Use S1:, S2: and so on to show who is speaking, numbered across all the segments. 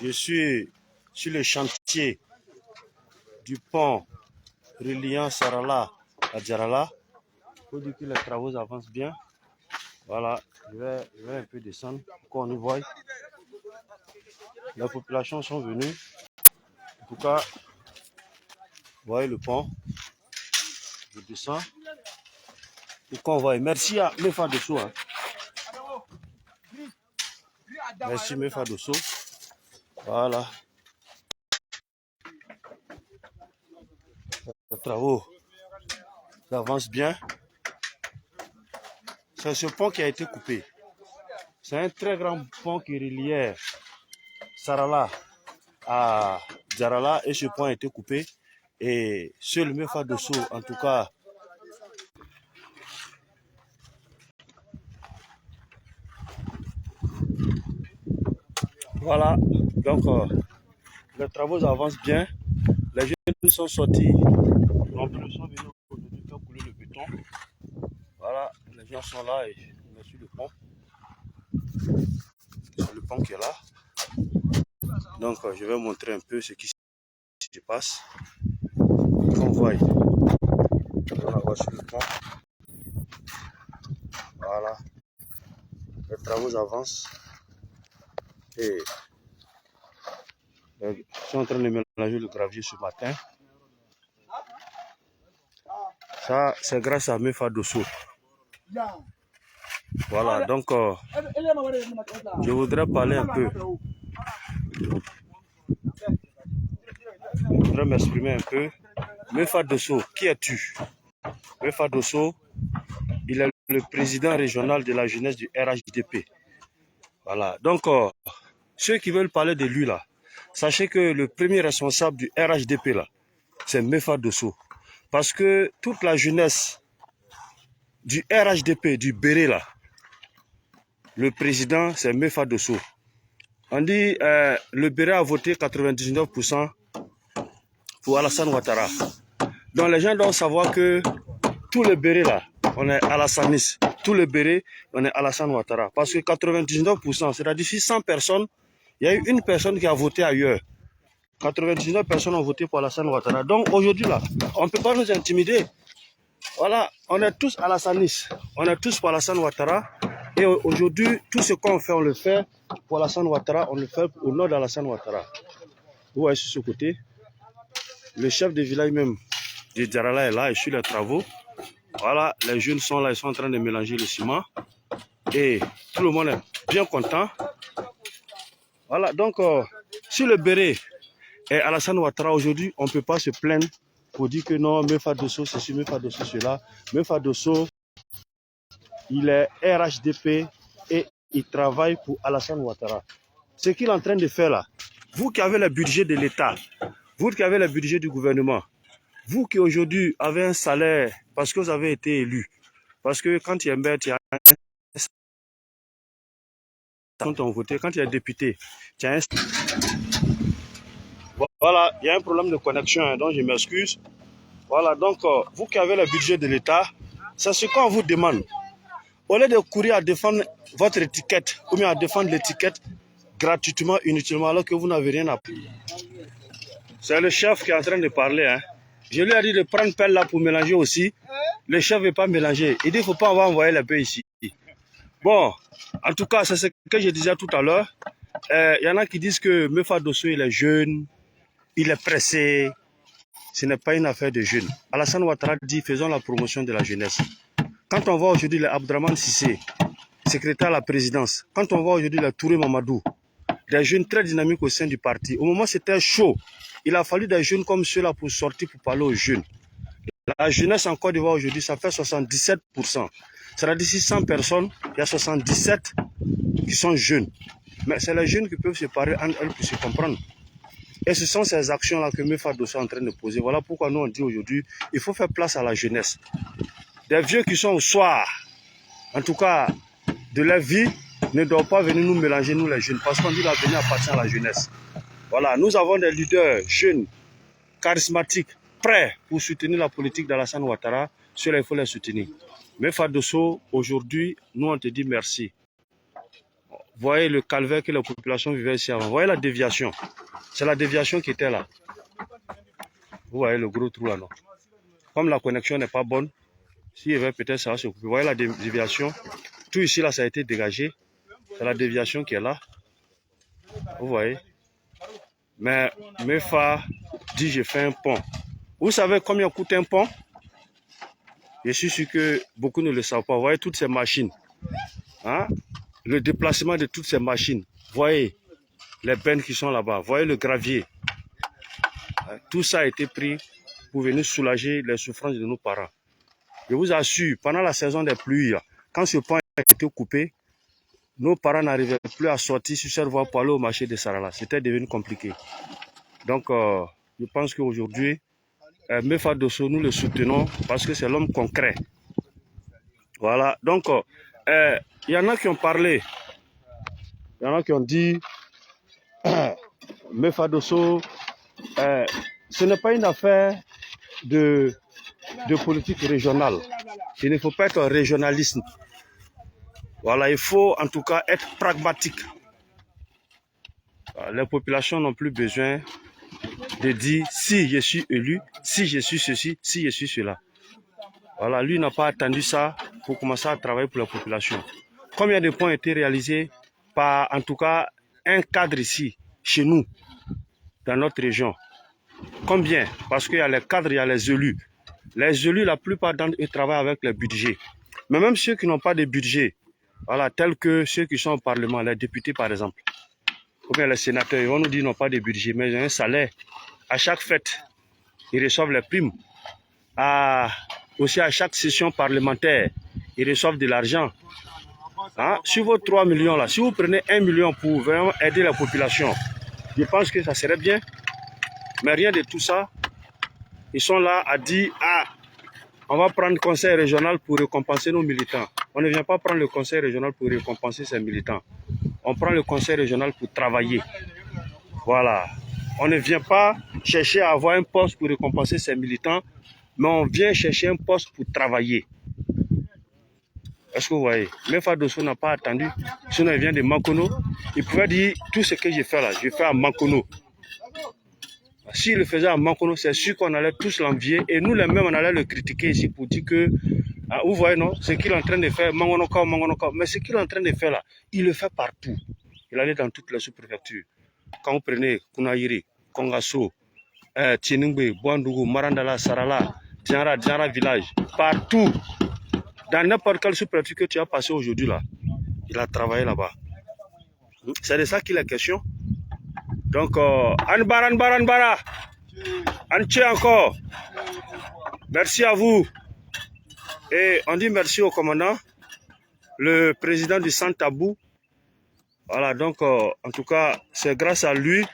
S1: Je suis sur le chantier du pont reliant Sarala à Djarala. Il faut dire que les travaux avancent bien. Voilà, je vais un peu descendre pour qu'on nous voie. Les populations sont venues. En tout cas, vous voyez le pont. Je descends pour qu'on voie. Merci à Mefa Dosso. Hein. Merci Mefa Dosso. Voilà. Les travaux avancent bien. C'est ce pont qui a été coupé. C'est un très grand pont qui reliait Sarala à Djarala et ce pont a été coupé. Et seul Mefa Dosso, en tout cas, voilà. Donc, les travaux avancent bien. Les jeunes sont sortis. Donc, ils sont venus aujourd'hui faire couler le béton. Voilà, les gens sont là et on est sur le pont. C'est le pont qui est là. Donc, je vais montrer un peu ce qui se passe. On voit. On va sur le pont. Voilà. Les travaux avancent. Et je suis en train de mélanger le gravier ce matin. Ça, c'est grâce à Mefa Dosso. Voilà, donc je voudrais parler un peu. Je voudrais m'exprimer un peu. Mefa Dosso, qui es-tu? Mefa Dosso, il est le président régional de la jeunesse du RHDP. Voilà, donc ceux qui veulent parler de lui là, sachez que le premier responsable du RHDP là, c'est Mefa Dosso. Parce que toute la jeunesse du RHDP, du Béré là, le président c'est Mefa Dosso. On dit le Béré a voté 99% pour Alassane Ouattara. Donc les gens doivent savoir que tout le Béré là, on est Alassanis. Tout le Béré, on est Alassane Ouattara. Parce que 99%, c'est-à-dire si 100 personnes, il y a eu une personne qui a voté ailleurs. 99 personnes ont voté pour Alassane Ouattara. Donc aujourd'hui là, on ne peut pas nous intimider. Voilà, on est tous Alassanis. On est tous pour Alassane Ouattara. Et aujourd'hui, tout ce qu'on fait, on le fait pour Alassane Ouattara, on le fait au nom d'Alassane Ouattara. Vous voyez sur ce côté, le chef de village même de Djarala est là et sur les travaux. Voilà, les jeunes sont là, ils sont en train de mélanger le ciment. Et tout le monde est bien content. Voilà, donc sur le Béré et Alassane Ouattara, aujourd'hui, on ne peut pas se plaindre pour dire que non, Mefa Dosso, c'est sur Mefa Dosso, cela. Mefa Dosso, il est RHDP et il travaille pour Alassane Ouattara. Ce qu'il est en train de faire là, vous qui avez le budget de l'État, vous qui avez le budget du gouvernement, vous qui aujourd'hui avez un salaire parce que vous avez été élu, parce que quand tu es maire, tu as un quand on vote, quand tu es député, tu as un... Voilà, il y a un problème de connexion, hein, donc je m'excuse. Voilà, donc vous qui avez le budget de l'État, c'est ce qu'on vous demande. Au lieu de courir à défendre votre étiquette, ou bien à défendre l'étiquette gratuitement, inutilement, alors que vous n'avez rien à payer. C'est le chef qui est en train de parler. Hein. Je lui ai dit de prendre pelle là pour mélanger aussi. Le chef ne veut pas mélanger. Il dit qu'il ne faut pas envoyer la paix ici. Bon, en tout cas, c'est ce que je disais tout à l'heure. Il y en a qui disent que Mefa Dosso, il est jeune, il est pressé. Ce n'est pas une affaire de jeunes. Alassane Ouattara dit, faisons la promotion de la jeunesse. Quand on voit aujourd'hui le Abdraman Sissé, secrétaire à la présidence, quand on voit aujourd'hui le Touré Mamadou, des jeunes très dynamiques au sein du parti, au moment où c'était chaud, il a fallu des jeunes comme ceux-là pour sortir, pour parler aux jeunes. La jeunesse en Côte d'Ivoire aujourd'hui, ça fait 77%. C'est-à-dire d'ici 100 personnes, il y a 77 qui sont jeunes. Mais c'est les jeunes qui peuvent se parler entre eux pour se comprendre. Et ce sont ces actions-là que Mefa Dosso est en train de poser. Voilà pourquoi nous on dit aujourd'hui, il faut faire place à la jeunesse. Des vieux qui sont au soir, en tout cas de leur vie, ne doivent pas venir nous mélanger, nous les jeunes, parce qu'on dit l'avenir appartient à la jeunesse. Voilà, nous avons des leaders jeunes, charismatiques, prêts pour soutenir la politique d'Alassane Ouattara. Cela, il faut les soutenir. Mefa Dosso, aujourd'hui, nous on te dit merci. voyez le calvaire que la population vivait ici avant. Vous voyez la déviation. C'est la déviation qui était là. Vous voyez le gros trou là, non? Comme la connexion n'est pas bonne, s'il y avait peut-être ça va se couper. Vous voyez la déviation. Tout ici là, ça a été dégagé. C'est la déviation qui est là. Vous voyez. Mais Mefa dit j'ai fait un pont. Vous savez combien coûte un pont? Je suis sûr que beaucoup ne le savent pas. Vous voyez toutes ces machines. Hein? Le déplacement de toutes ces machines. Vous voyez les bennes qui sont là-bas. Vous voyez le gravier. Tout ça a été pris pour venir soulager les souffrances de nos parents. Je vous assure, pendant la saison des pluies, quand ce pont a été coupé, nos parents n'arrivaient plus à sortir sur cette voie pour aller au marché de Sarala. C'était devenu compliqué. Donc, je pense qu'aujourd'hui, Mefa Dosso, nous le soutenons parce que c'est l'homme concret. Voilà. Donc, il y en a qui ont parlé. Il y en a qui ont dit Mefa Dosso, ce n'est pas une affaire de politique régionale. Il ne faut pas être régionaliste. Voilà, il faut en tout cas être pragmatique. Les populations n'ont plus besoin de dire si je suis élu, si je suis ceci, si je suis cela. Voilà, lui n'a pas attendu ça pour commencer à travailler pour la population. Combien de points ont été réalisés par en tout cas un cadre ici, chez nous, dans notre région? Combien? Parce qu'il y a les cadres, il y a les élus. Les élus, la plupart d'entre eux travaillent avec les budgets. Mais même ceux qui n'ont pas de budget, voilà, tels que ceux qui sont au Parlement, les députés par exemple, ou bien les sénateurs, ils vont nous dire qu'ils n'ont pas de budget, mais ils ont un salaire. À chaque fête, ils reçoivent les primes. Aussi à chaque session parlementaire, ils reçoivent de l'argent. Hein? Sur vos 3 millions là, si vous prenez 1 million pour vraiment aider la population, je pense que ça serait bien. Mais rien de tout ça. Ils sont là à dire, on va prendre le conseil régional pour récompenser nos militants. On ne vient pas prendre le conseil régional pour récompenser ses militants. On prend le conseil régional pour travailler. Voilà. On ne vient pas chercher à avoir un poste pour récompenser ses militants, mais on vient chercher un poste pour travailler. Est-ce que vous voyez? Mefa Dosso n'a pas attendu. Sinon, il vient de Mankono. Il pouvait dire, tout ce que j'ai fait là, je fais à Mankono. S'il le faisait à Mankono, c'est sûr qu'on allait tous l'envier. Et nous, les mêmes, on allait le critiquer ici pour dire que, vous voyez, non, ce qu'il est en train de faire, Mangonoka. Mais ce qu'il est en train de faire là, il le fait partout. Il allait dans toutes les sous-préfectures. Quand vous prenez Kunaïri, Kongasso, Tieningbe, Boandougou, Marandala, Sarala, Diara village, partout, dans n'importe quelle sous-préfecture que tu as passé aujourd'hui là, il a travaillé là-bas. C'est de ça qu'il est question. Donc, Anbara, Anche encore. Merci à vous. Et on dit merci au commandant, le président du Centre Tabou. Voilà, donc, en tout cas, c'est grâce à lui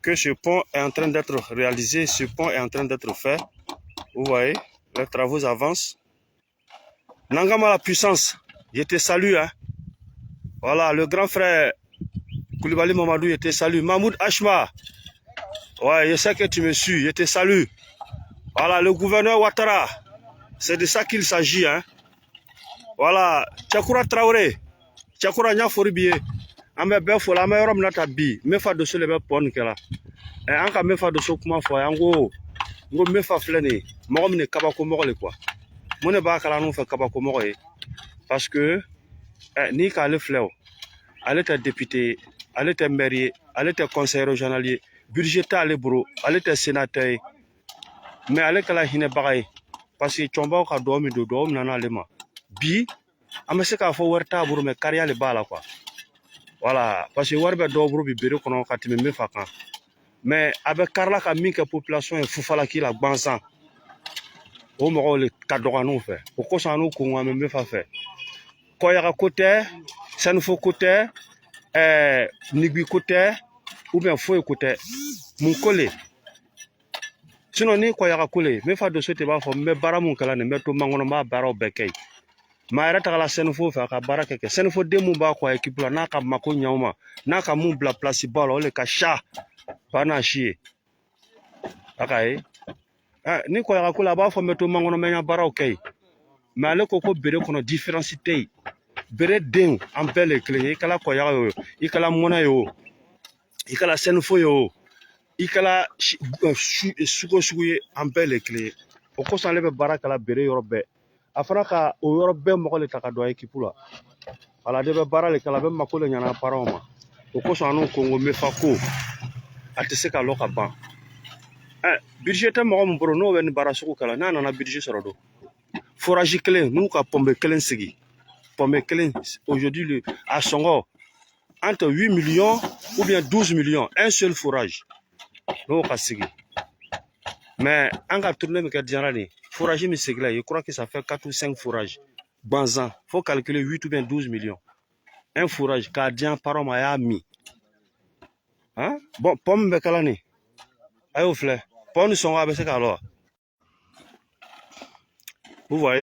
S1: que ce pont est en train d'être réalisé, ce pont est en train d'être fait. Vous voyez, les travaux avancent. Nangama la puissance, je te salue. Hein. Voilà, le grand frère Koulibaly Mamadou, je te salue. Mahmoud Ashma, ouais, je sais que tu me suis, je te salue. Voilà, le gouverneur Ouattara, c'est de ça qu'il s'agit. Hein. Voilà, Tchakoura Traoré, Tchakoura Nyaforibié, Ambe Befola, Ambe Rom Natabi, Mefa Dosso le Bepon Kela. Et Anka Mefa Dosso Kuma Foy, Ango Mefa Flene, Moromine Kabako Morle quoi. Mone ba kala non fait Kabako Morle. Parce que, ni qu'à le fléau, elle était député, elle était maire, elle était conseiller régional, budgétaire, elle était sénateur. Mais elle est là, il n'est pas parce que Chomba a dormi de dormi nana lema. Bi, amese ka fo werta buru me carrière le bala quoi. Voilà, parce que warbe do buru bi bere kono katime me fakan. Mais avec Carla ka minka population e fufala ki la bansan. O mo le kadorano fait. Pourquoi ça nous ko ngame me fa fait. Ko ya côté, ça nous faut côté nigbi côté ou bien fo côté. Mon collègue sinon ni ko yaka kule Mefa Dosso te b'a fɔ n bɛ baara mun kala nin n bɛ to Mangono n b'a baaraw bɛɛ kɛ maa yɛrɛ tagala Senufo fɛ a ka baara kɛ Senufo den mun b'a kɔ équipe la n'a ka mako ɲɛw ma n'a ka mun bila place ba la o le ka sa ba n'a si ye a ka ye ni ko yaka kule a b'a fɔ n bɛ to Mangono n bɛ n ka baaraw kɛ mais ale ko ko bere kɔnɔ différence tɛ yen bere den an bɛɛ le kelen ye i kɛla kɔyaga ye o i kɛla mɔnɛ ye o i kɛla sɛnifo ye o i kɛla sugu sugu ye an bɛɛ le kelen ye o kosɔn ale bɛ baara kɛla bere yɔrɔ bɛɛ a fana ka o yɔrɔ bɛɛ mɔgɔ le ta ka don a ekipu la wala ale bɛ baara le kɛla a bɛ mako le ɲana paraw ma o kosɔn an n'u ko n ko mefa ko a tɛ se ka lɔ ka ban budget tɛ mɔgɔ min bolo n'o bɛ nin baara sugu kɛla n'a nana budget sɔrɔ don forage kelen n'u ka pɔnpe kelen sigi pɔnpe kelen aujourd'hui a sɔngɔ entre 8 millions ou bien 12 millions un seul forage n'o ka sigi mais an ka tournée min kɛ diyara nin forage min sigila je crois que ça fait 4 ou 5 forages Banzan faut calculer 8 ou bien 12 millions un forage k'a diyan paraw ma a y'a min bon pomme bɛ kala nin a y'o filɛ pomme ni sɔngɔ a bɛ se k'a lɔ vous voyez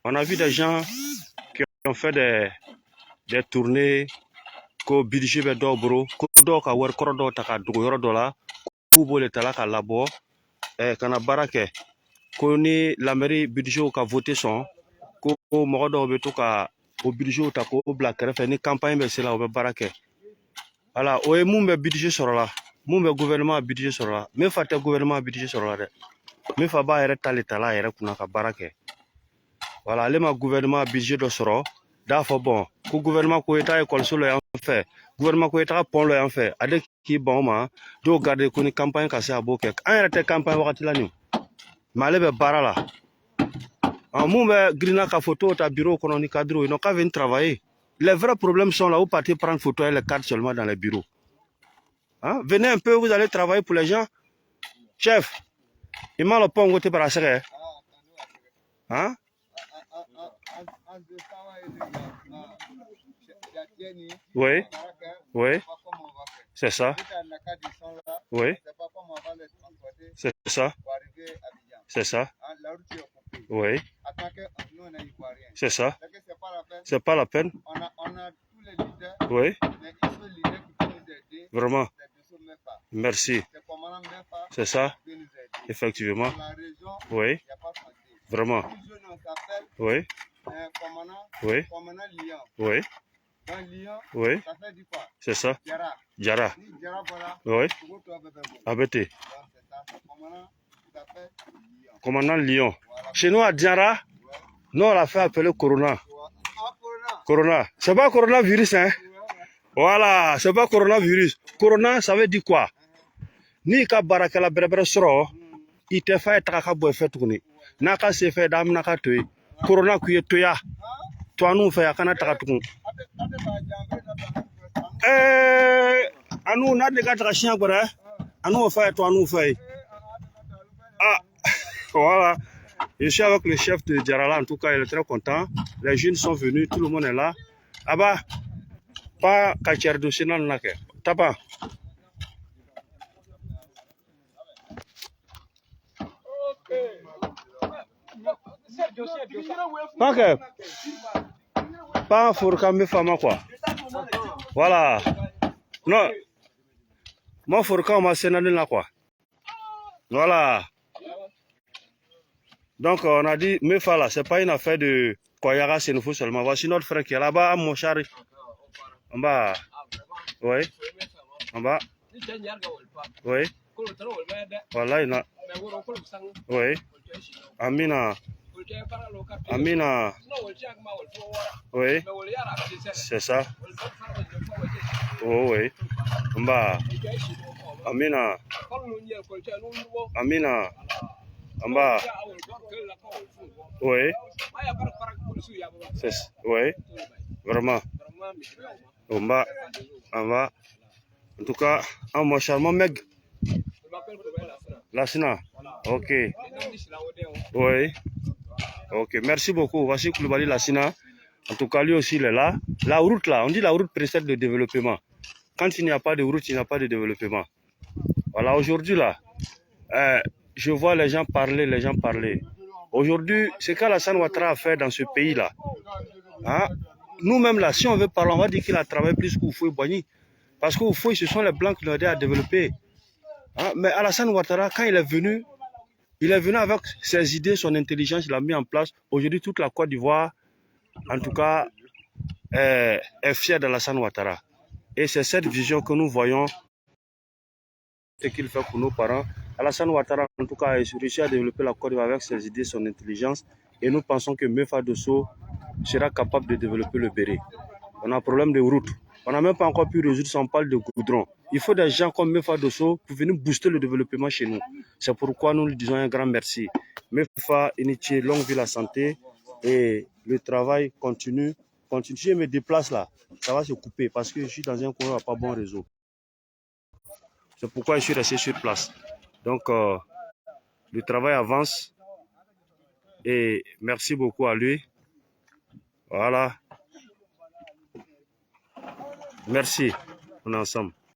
S1: on a vu des gens qui ont fait des tournées ko budget bɛ dɔw bolo ko dɔw ka wari kɔrɔ dɔw ta ka dogo yɔrɔ dɔ la k'u b'o le ta la ka labɔ ka na baara kɛ ko ni lamɛri budgetw ka voter sɔn ko mɔgɔ dɔw bɛ to ka o budgetw ta k'o bila kɛrɛfɛ ni campagne bɛ se la o bɛ baara kɛ voilà o ye mun bɛ budget sɔrɔ la mun bɛ gouvernement budget sɔrɔ la min fa tɛ gouvernement budget sɔrɔ la dɛ min fa b'a yɛrɛ ta le ta la a yɛrɛ kunna ka baara kɛ voilà ale ma gouvernement budget dɔ sɔrɔ d'a fɔ bon ko gouvernement ko i taa ekɔliso la yan fɛ gouvernement ko i taga pont la yan fɛ ale k'i ban o ma dɔw garder ko ni campagne ka se a b'o kɛ an yɛrɛ tɛ campagne wagati la nin mais ale bɛ baara la mun bɛ girinna ka photo ta bureau kɔnɔ ni cadre ils n'ont qu'à venir travailler les vrais problèmes sont là vous partez prendre photo et les cartes seulement dans les bureaux venez un peu vous allez travailler pour les gens chef il m'a le pont côté par la serre oui oui c'est ça oui c'est ça c'est ça oui c'est ça c'est pas la peine oui vraiment merci c'est ça effectivement oui vraiment oui oui oui oui c'est ça Jara oui Abete commandant Lyon chez nous à Diara nous on l'a fait appeler Corona c'est pas coronavirus hein voilà c'est pas coronavirus Corona ça veut dire quoi ni ka barakɛla bɛrɛbɛrɛ sɔrɔ i tɛ fa ye taga ka bɔ fɛ tuguni n'a ka se fɛ da mina ka to ye Corona k'u ye toya to an'u fɛ a kana taga tugun anu n'a de ka taga siɲɛ gbɛrɛ an'o fɛ to an'u fɛ ye voilà je suis avec le chef de Djarala en tout cas il est très content les jeunes sont venus tout le monde est là aba pas kacɛri dossier na nana kɛ tapa ok pas Forokan fama quoi voilà non moi Forokan m'a sénalé là quoi voilà donc on a dit Mefa là c'est pas une affaire de Koyaga Senefo seulement voici notre frère qui est là-bas mon chari en bas oui en bas oui voilà il a oui Amina Amina oui c'est ça oh oui Mba Amina Amina Mba oui c'est oui vraiment Mba Mba en tout cas mon charmant mec Lassina ok oui ok, merci beaucoup. Voici Koulibaly Lassina. En tout cas, lui aussi, il est là. La route, là, on dit la route précède le développement. Quand il n'y a pas de route, il n'y a pas de développement. Voilà, aujourd'hui, là, je vois les gens parler. Aujourd'hui, ce qu'Alassane Ouattara a fait dans ce pays-là, nous-mêmes, là, si on veut parler, on va dire qu'il a travaillé plus qu'Oufoué Boigny. Parce qu'Oufoué, ce sont les Blancs qui l'ont aidé à développer. Mais Alassane Ouattara, quand il est venu avec ses idées, son intelligence, il a mis en place. Aujourd'hui, toute la Côte d'Ivoire, en tout cas, est fier d'Alassane Ouattara. Et c'est cette vision que nous voyons et qu'il fait pour nos parents. Alassane Ouattara, en tout cas, a réussi à développer la Côte d'Ivoire avec ses idées, son intelligence. Et nous pensons que Mefa Dosso sera capable de développer le Béré. On a un problème de route. On n'a même pas encore pu résoudre son parle de goudron. Il faut des gens comme Mefa Dosso pour venir booster le développement chez nous. C'est pourquoi nous lui disons un grand merci. Mefa, initié, longue vie la santé. Et le travail continue. Si je me déplace là, ça va se couper parce que je suis dans un coin à pas bon réseau. C'est pourquoi je suis resté sur place. Donc, le travail avance et merci beaucoup à lui. Voilà. Merci. On est ensemble.